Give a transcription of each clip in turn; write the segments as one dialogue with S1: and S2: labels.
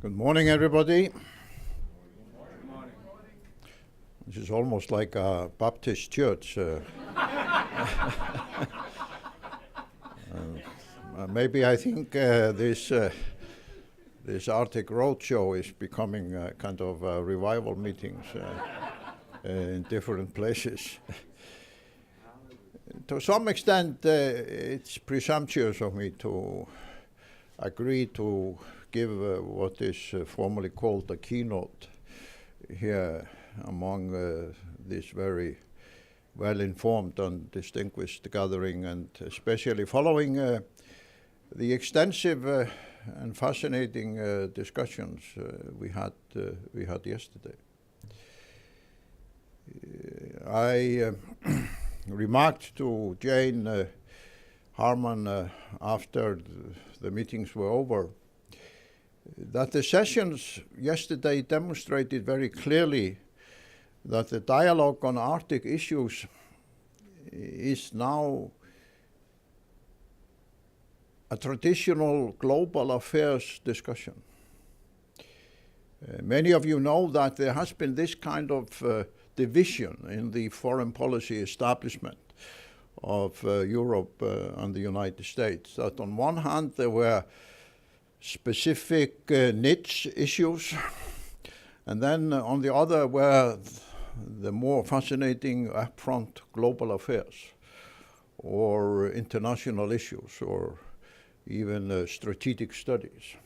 S1: Good morning, everybody.
S2: Good morning.
S1: This is almost like a Baptist church. Maybe I think this Arctic Roadshow is becoming kind of revival meetings in different places. To some extent, it's presumptuous of me to agree to give what is formally called a keynote here among this very well-informed and distinguished gathering, and especially following the extensive and fascinating discussions we had yesterday. I remarked to Jane Harman after the meetings were over that the sessions yesterday demonstrated very clearly that the dialogue on Arctic issues is now a traditional global affairs discussion. Many of you know that there has been this kind of division in the foreign policy establishment of Europe and the United States. That on one hand there were specific niche issues, and then on the other were the more fascinating upfront global affairs or international issues or even strategic studies.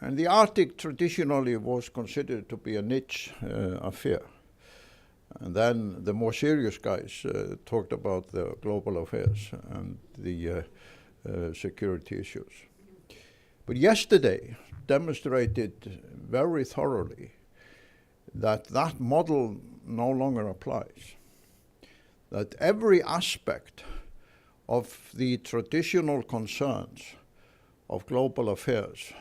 S1: And the Arctic traditionally was considered to be a niche affair. And then the more serious guys talked about the global affairs and the security issues. But yesterday demonstrated very thoroughly that that model no longer applies. That every aspect of the traditional concerns of global affairs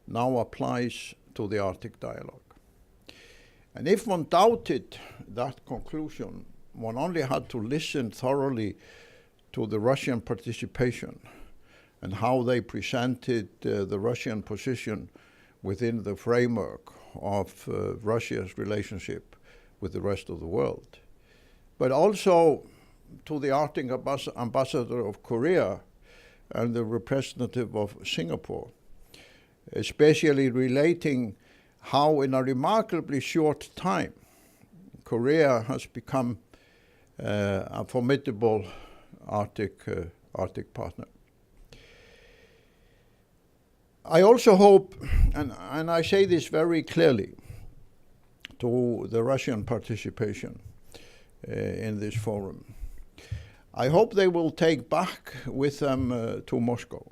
S1: now applies to the Arctic dialogue. And if one doubted that conclusion, one only had to listen thoroughly to the Russian participation and how they presented the Russian position within the framework of Russia's relationship with the rest of the world. But also to the Arctic ambassador of Korea and the representative of Singapore, especially relating how in a remarkably short time Korea has become a formidable Arctic partner. I also hope, and I say this very clearly to the Russian participation in this forum, I hope they will take back with them to Moscow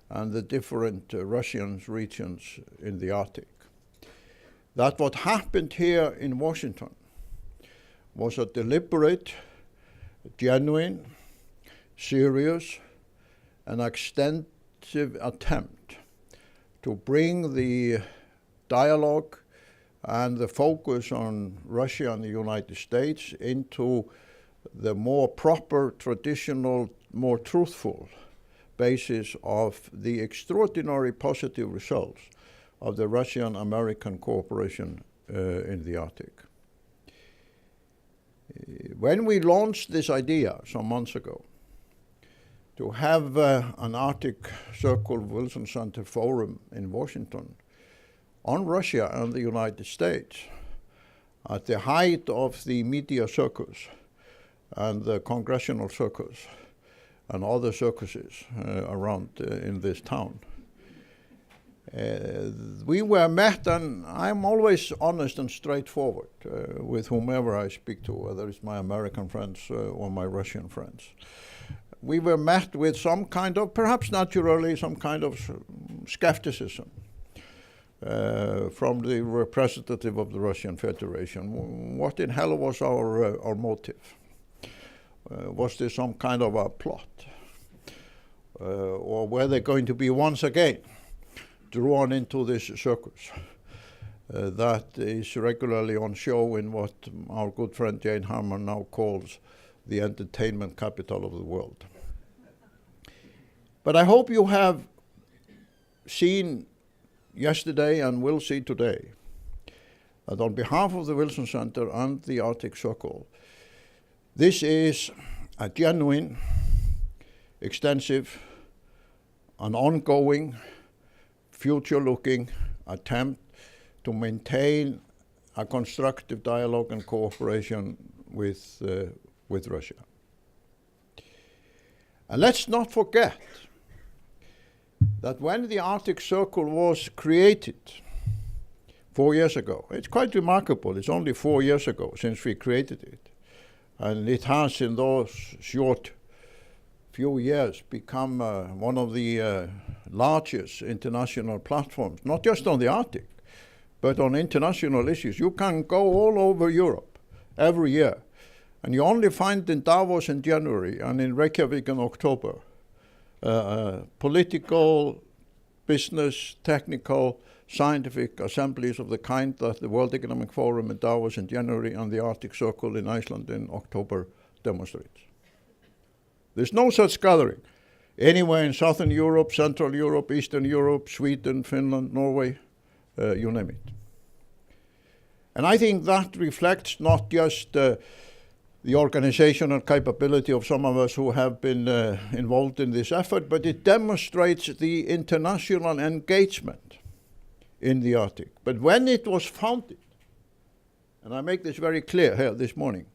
S1: and the different Russian regions in the Arctic that what happened here in Washington was a deliberate, genuine, serious, and extensive attempt to bring the dialogue and the focus on Russia and the United States into the more proper, traditional, more truthful basis of the extraordinary positive results of the Russian-American cooperation in the Arctic. When we launched this idea some months ago to have an Arctic Circle Wilson Center Forum in Washington on Russia and the United States at the height of the media circus and the congressional circus and other circuses around in this town, we were met, and I'm always honest and straightforward with whomever I speak to, whether it's my American friends or my Russian friends. We were met with some kind of, perhaps naturally, some kind of skepticism from the representative of the Russian Federation. What in hell was our motive? Was there some kind of a plot? Or were they going to be once again drawn into this circus that is regularly on show in what our good friend Jane Harman now calls the entertainment capital of the world? But I hope you have seen yesterday and will see today that on behalf of the Wilson Center and the Arctic Circle, this is a genuine, extensive, and ongoing, future-looking attempt to maintain a constructive dialogue and cooperation with Russia. And let's not forget that when the Arctic Circle was created 4 years ago, it's quite remarkable, it's only 4 years ago since we created it, and it has in those short few years become one of the largest international platforms, not just on the Arctic, but on international issues. You can go all over Europe every year, and you only find in Davos in January and in Reykjavik in October political, business, technical, scientific assemblies of the kind that the World Economic Forum in Davos in January and the Arctic Circle in Iceland in October demonstrates. There's no such gathering anywhere in Southern Europe, Central Europe, Eastern Europe, Sweden, Finland, Norway, you name it. And I think that reflects not just the organizational capability of some of us who have been involved in this effort, but it demonstrates the international engagement in the Arctic. But when it was founded, and I make this very clear here this morning,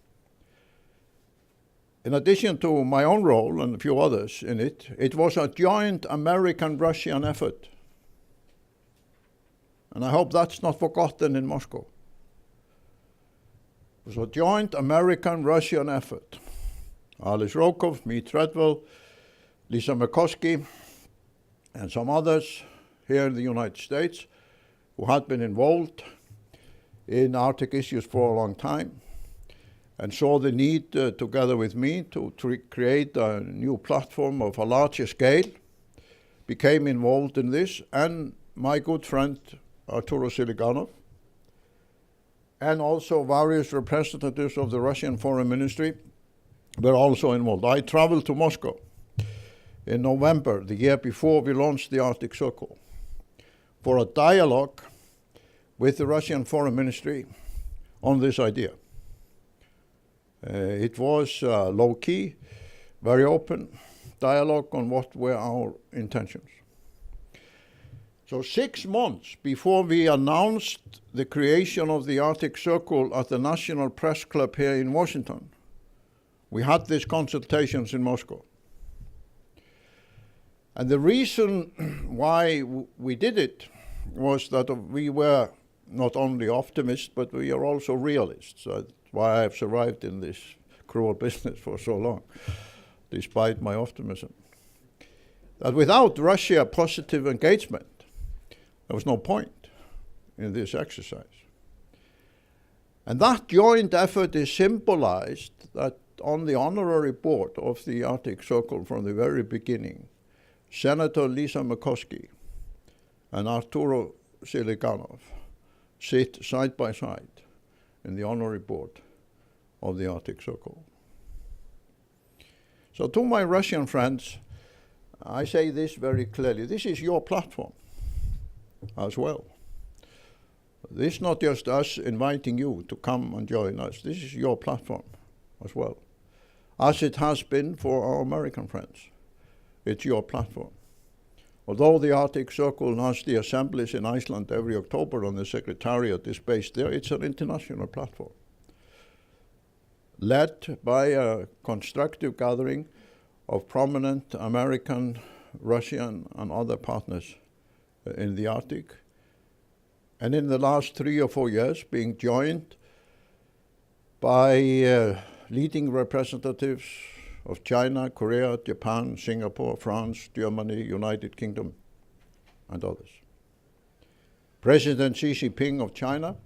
S1: in addition to my own role and a few others in it, it was a joint American-Russian effort. And I hope that's not forgotten in Moscow. It was a joint American-Russian effort. Alice Rokov, me Treadwell, Lisa McCoskey, and some others here in the United States who had been involved in Arctic issues for a long time and saw the need, together with me, to create a new platform of a larger scale, became involved in this, and my good friend Arturo Siliganov, and also various representatives of the Russian Foreign Ministry were also involved. I traveled to Moscow in November, the year before we launched the Arctic Circle, for a dialogue with the Russian Foreign Ministry on this idea. It was low-key, very open dialogue on what were our intentions. So 6 months before we announced the creation of the Arctic Circle at the National Press Club here in Washington, we had these consultations in Moscow. And the reason why we did it was that we were not only optimists, but we are also realists. That's why I have survived in this cruel business for so long, despite my optimism. That without Russia positive engagement, there was no point in this exercise. And that joint effort is symbolized that on the honorary board of the Arctic Circle from the very beginning, Senator Lisa McCoskey and Arturo Siliganov sit side by side in the honorary board of the Arctic Circle. So to my Russian friends, I say this very clearly. This is your platform as well. This is not just us inviting you to come and join us. This is your platform as well, as it has been for our American friends. It's your platform. Although the Arctic Circle has the assemblies in Iceland every October and the Secretariat is based there, it's an international platform, led by a constructive gathering of prominent American, Russian, and other partners in the Arctic. And in the last 3 or 4 years, being joined by leading representatives of China, Korea, Japan, Singapore, France, Germany, United Kingdom, and others. President Xi Jinping of China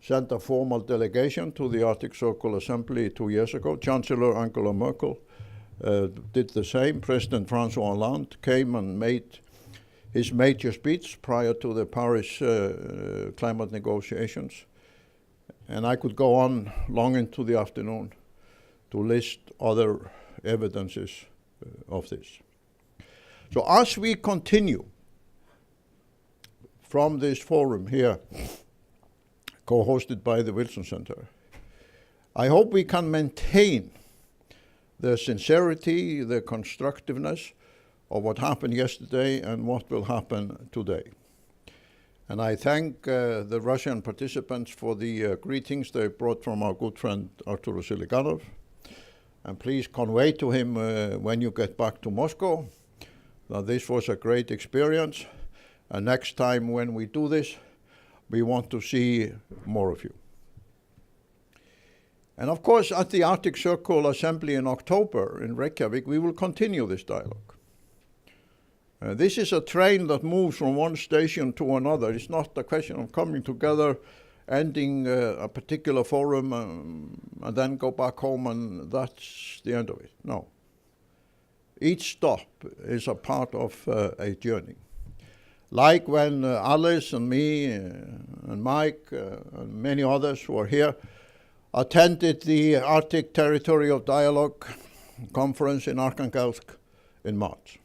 S1: sent a formal delegation to the Arctic Circle Assembly 2 years ago. Chancellor Angela Merkel did the same. President François Hollande came and made his major speech prior to the Paris climate negotiations. And I could go on long into the afternoon to list other evidences of this. So as we continue from this forum here, co-hosted by the Wilson Center. I hope we can maintain the sincerity, the constructiveness of what happened yesterday and what will happen today. And I thank the Russian participants for the greetings they brought from our good friend Arturo Siliganov. And please convey to him when you get back to Moscow that this was a great experience. And next time when we do this, we want to see more of you. And of course, at the Arctic Circle Assembly in October in Reykjavik, we will continue this dialogue. This is a train that moves from one station to another. It's not a question of coming together, ending a particular forum, and then go back home and that's the end of it. No. Each stop is a part of a journey. Like when Alice and me and Mike and many others who are here attended the Arctic Territorial Dialogue Conference in Arkhangelsk in March.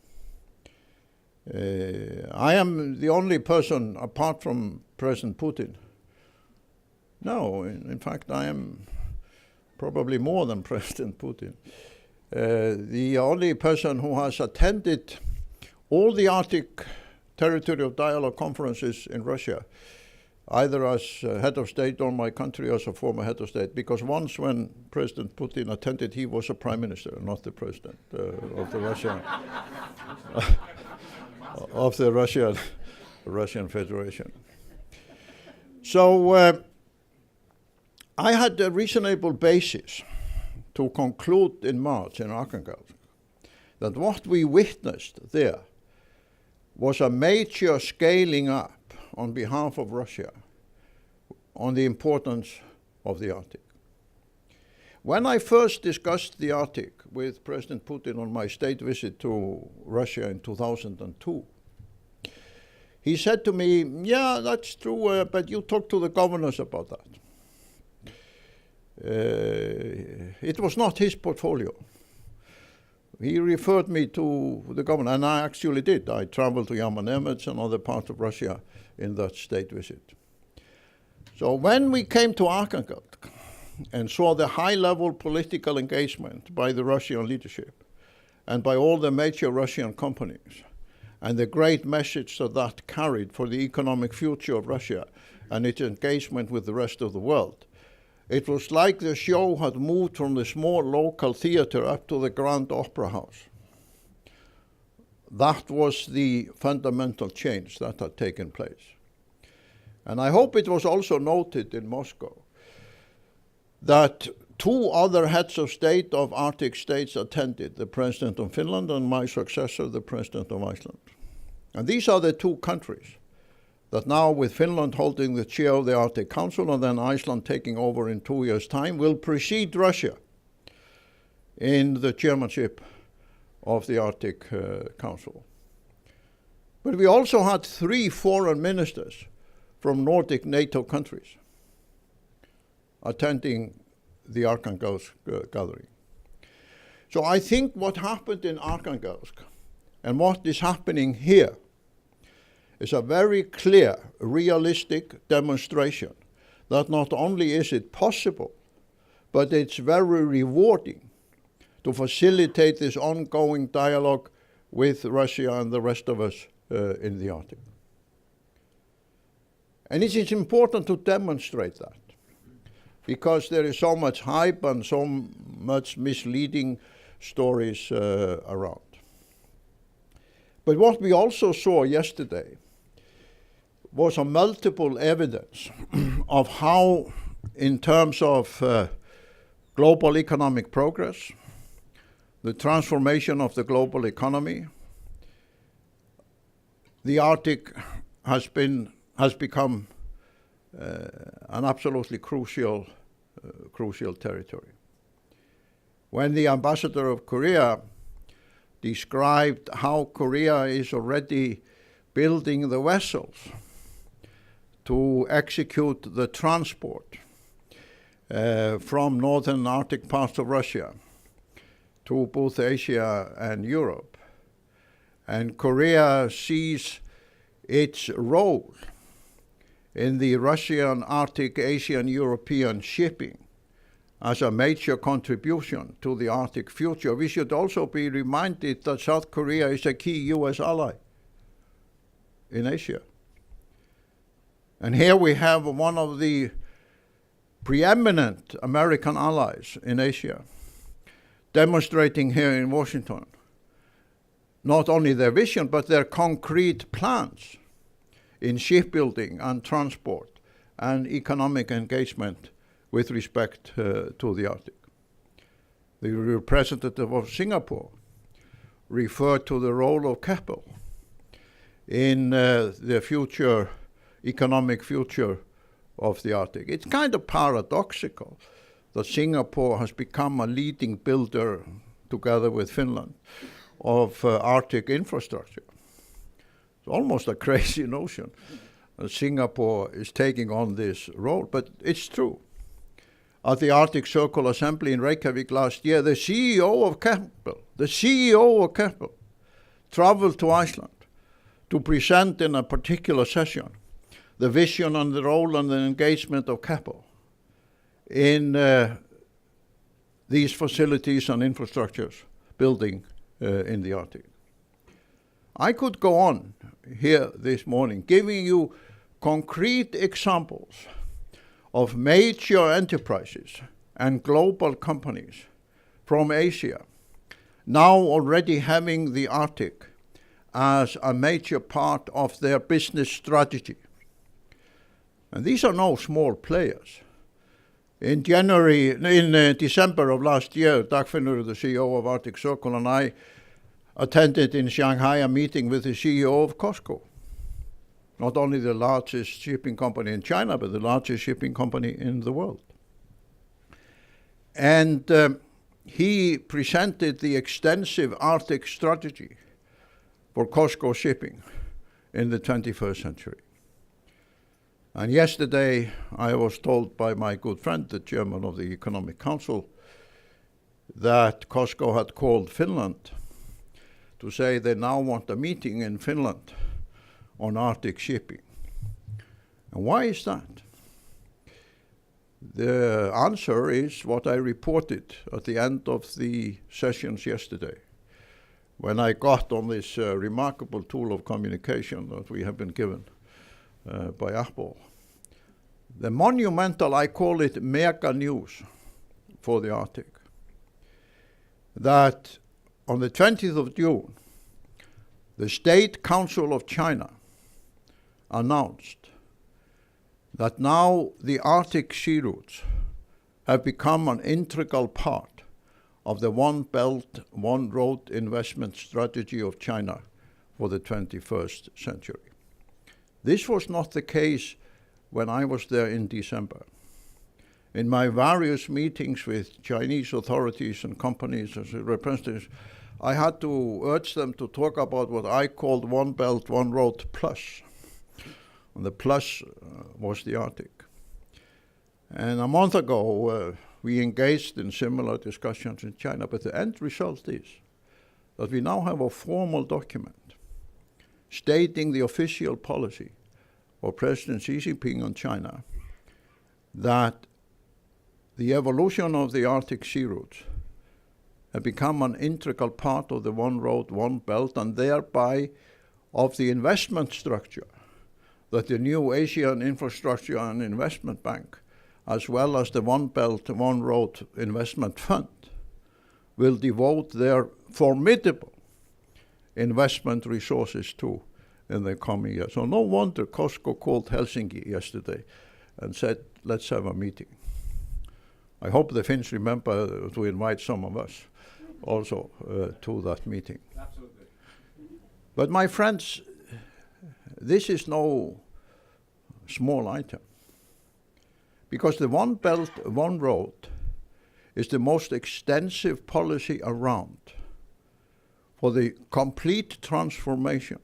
S1: I am the only person, apart from President Putin. No, in fact, I am probably more than President Putin. The only person who has attended all the Arctic Territorial Dialogue conferences in Russia, either as head of state or my country as a former head of state, because once when President Putin attended, he was a prime minister, not the president of the Russian of the Russian Federation. So I had a reasonable basis to conclude in March in Arkhangelsk that what we witnessed there was a major scaling up on behalf of Russia on the importance of the Arctic. When I first discussed the Arctic with President Putin on my state visit to Russia in 2002, he said to me, yeah, that's true, but you talk to the governors about that. It was not his portfolio. He referred me to the governor, and I actually did. I traveled to Yammer-Nemetz and other parts of Russia in that state visit. So when we came to Arkhangelsk and saw the high-level political engagement by the Russian leadership and by all the major Russian companies, and the great message that carried for the economic future of Russia and its engagement with the rest of the world, it was like the show had moved from the small local theater up to the Grand Opera House. That was the fundamental change that had taken place. And I hope it was also noted in Moscow that two other heads of state of Arctic states attended, the President of Finland and my successor, the President of Iceland. And these are the two countries that now, with Finland holding the chair of the Arctic Council and then Iceland taking over in 2 years' time, will precede Russia in the chairmanship of the Arctic Council. But we also had 3 foreign ministers from Nordic NATO countries attending the Arkhangelsk gathering. So I think what happened in Arkhangelsk and what is happening here is a very clear, realistic demonstration that not only is it possible, but it's very rewarding to facilitate this ongoing dialogue with Russia and the rest of us in the Arctic. And it is important to demonstrate that, because there is so much hype and so much misleading stories around. But what we also saw yesterday was a multiple evidence of how, in terms of global economic progress, the transformation of the global economy, the Arctic has become an absolutely crucial territory. When the ambassador of Korea described how Korea is already building the vessels to execute the transport from northern Arctic parts of Russia to both Asia and Europe, and Korea sees its role in the Russian, Arctic, Asian, European shipping as a major contribution to the Arctic future, we should also be reminded that South Korea is a key U.S. ally in Asia. And here we have one of the preeminent American allies in Asia demonstrating here in Washington not only their vision but their concrete plans in shipbuilding and transport and economic engagement with respect to the Arctic. The representative of Singapore referred to the role of capital in the future, economic future of the Arctic. It's kind of paradoxical that Singapore has become a leading builder, together with Finland, of Arctic infrastructure. It's almost a crazy notion that Singapore is taking on this role, but it's true. At the Arctic Circle Assembly in Reykjavik last year, the CEO of Capital traveled to Iceland to present in a particular session the vision and the role and the engagement of Capital in these facilities and infrastructures building in the Arctic. I could go on here this morning giving you concrete examples of major enterprises and global companies from Asia now already having the Arctic as a major part of their business strategy. And these are no small players. In December of last year, Dagfinnur, the CEO of Arctic Circle, and I attended in Shanghai a meeting with the CEO of COSCO, not only the largest shipping company in China, but the largest shipping company in the world. And he presented the extensive Arctic strategy for COSCO shipping in the 21st century. And yesterday I was told by my good friend, the chairman of the Economic Council, that COSCO had called Finland to say they now want a meeting in Finland on Arctic shipping. And why is that? The answer is what I reported at the end of the sessions yesterday, when I got on this remarkable tool of communication that we have been given by Apple. The monumental, I call it mega news for the Arctic, that on the 20th of June, the State Council of China announced that now the Arctic sea routes have become an integral part of the One Belt, One Road investment strategy of China for the 21st century. This was not the case when I was there in December. In my various meetings with Chinese authorities and companies as representatives, I had to urge them to talk about what I called One Belt, One Road Plus. And the plus was the Arctic. And a month ago, we engaged in similar discussions in China, but the end result is that we now have a formal document stating the official policy of President Xi Jinping on China, that the evolution of the Arctic sea routes have become an integral part of the One Road, One Belt, and thereby of the investment structure that the new Asian Infrastructure and Investment Bank, as well as the One Belt, One Road Investment Fund, will devote their formidable investment resources to in the coming years. So no wonder COSCO called Helsinki yesterday and said, let's have a meeting. I hope the Finns remember to invite some of us also to that meeting.
S2: Absolutely.
S1: But my friends, this is no small item, because the One Belt, One Road is the most extensive policy around for the complete transformation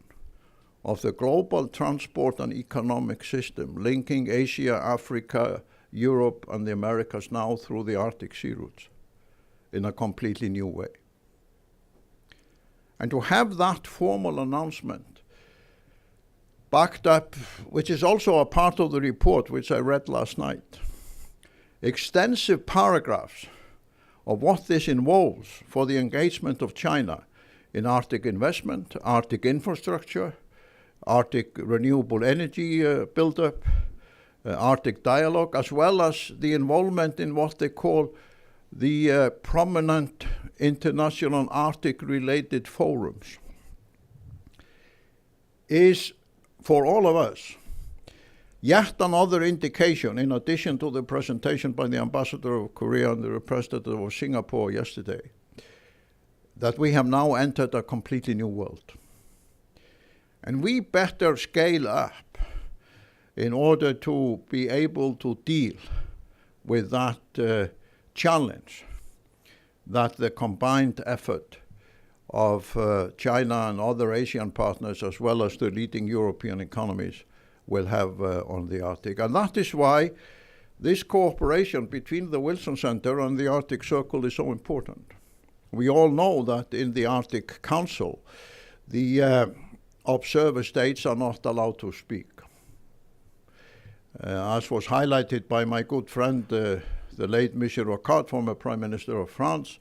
S1: of the global transport and economic system linking Asia, Africa, Europe, and the Americas now through the Arctic sea routes in a completely new way. And to have that formal announcement backed up, which is also a part of the report which I read last night, extensive paragraphs of what this involves for the engagement of China in Arctic investment, Arctic infrastructure, Arctic renewable energy buildup, Arctic dialogue, as well as the involvement in what they call the prominent international Arctic-related forums, is, for all of us, yet another indication, in addition to the presentation by the ambassador of Korea and the representative of Singapore yesterday, that we have now entered a completely new world. And we better scale up in order to be able to deal with that challenge that the combined effort of China and other Asian partners, as well as the leading European economies, will have on the Arctic. And that is why this cooperation between the Wilson Center and the Arctic Circle is so important. We all know that in the Arctic Council, the observer states are not allowed to speak. As was highlighted by my good friend, the late Michel Rocard, former Prime Minister of France,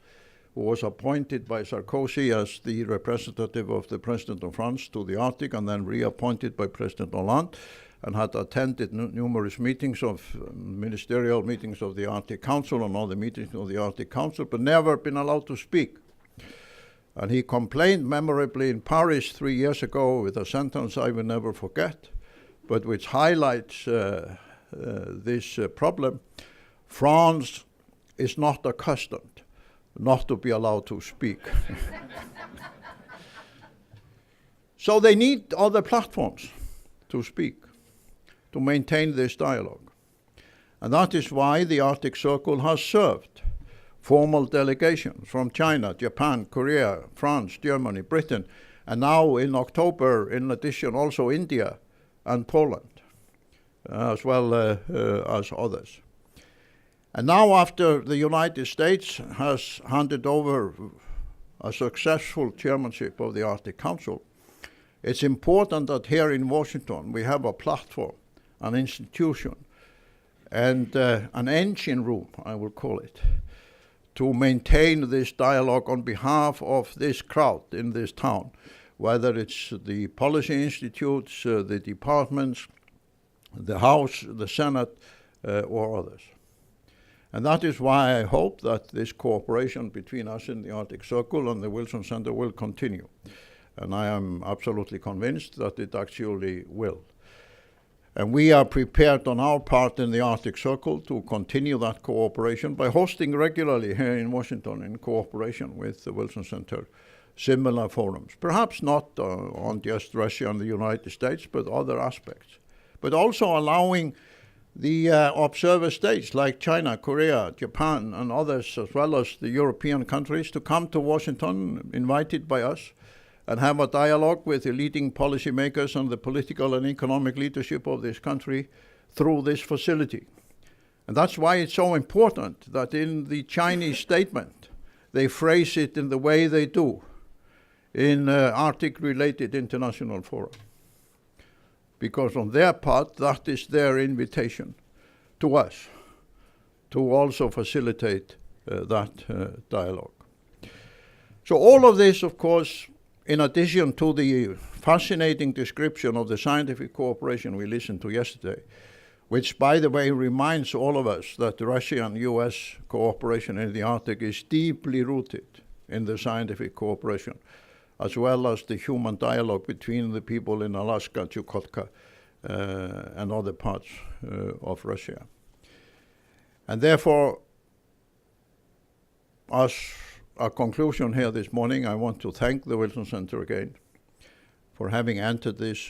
S1: who was appointed by Sarkozy as the representative of the President of France to the Arctic and then reappointed by President Hollande, and had attended numerous meetings ministerial meetings of the Arctic Council and other meetings of the Arctic Council, but never been allowed to speak. And he complained memorably in Paris 3 years ago with a sentence I will never forget, but which highlights this problem. France is not accustomed not to be allowed to speak. So they need other platforms to speak, to maintain this dialogue. And that is why the Arctic Circle has served formal delegations from China, Japan, Korea, France, Germany, Britain, and now in October, in addition, also India and Poland, as well as others. And now, after the United States has handed over a successful chairmanship of the Arctic Council, it's important that here in Washington we have a platform, an institution, and an engine room, I will call it, to maintain this dialogue on behalf of this crowd in this town, whether it's the policy institutes, the departments, the House, the Senate, or others. And that is why I hope that this cooperation between us in the Arctic Circle and the Wilson Center will continue. And I am absolutely convinced that it actually will. And we are prepared on our part in the Arctic Circle to continue that cooperation by hosting regularly here in Washington, in cooperation with the Wilson Center, similar forums. Perhaps not on just Russia and the United States, but other aspects. But also allowing the observer states like China, Korea, Japan, and others, as well as the European countries, to come to Washington, invited by us, and have a dialogue with the leading policymakers and the political and economic leadership of this country through this facility. And that's why it's so important that in the Chinese statement, they phrase it in the way they do in Arctic-related international fora. Because on their part, that is their invitation to us to also facilitate that dialogue. So all of this, of course, in addition to the fascinating description of the scientific cooperation we listened to yesterday, which, by the way, reminds all of us that Russia and U.S. cooperation in the Arctic is deeply rooted in the scientific cooperation, as well as the human dialogue between the people in Alaska, Chukotka, and other parts of Russia. And therefore, as a conclusion here this morning, I want to thank the Wilson Center again for having entered this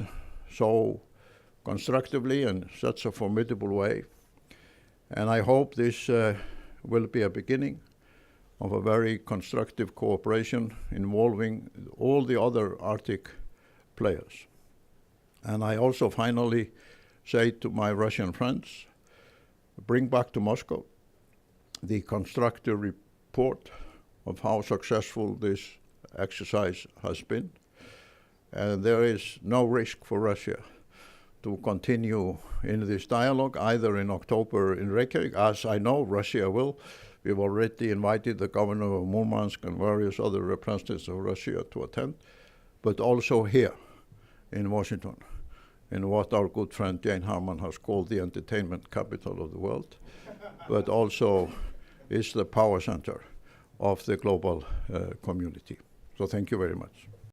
S1: so constructively in such a formidable way. And I hope this will be a beginning of a very constructive cooperation involving all the other Arctic players. And I also finally say to my Russian friends, bring back to Moscow the constructive report of how successful this exercise has been. And there is no risk for Russia to continue in this dialogue, either in October in Reykjavik, as I know Russia will. We've already invited the governor of Murmansk and various other representatives of Russia to attend, but also here in Washington, in what our good friend Jane Harman has called the entertainment capital of the world, but also is the power center of the global community. So thank you very much.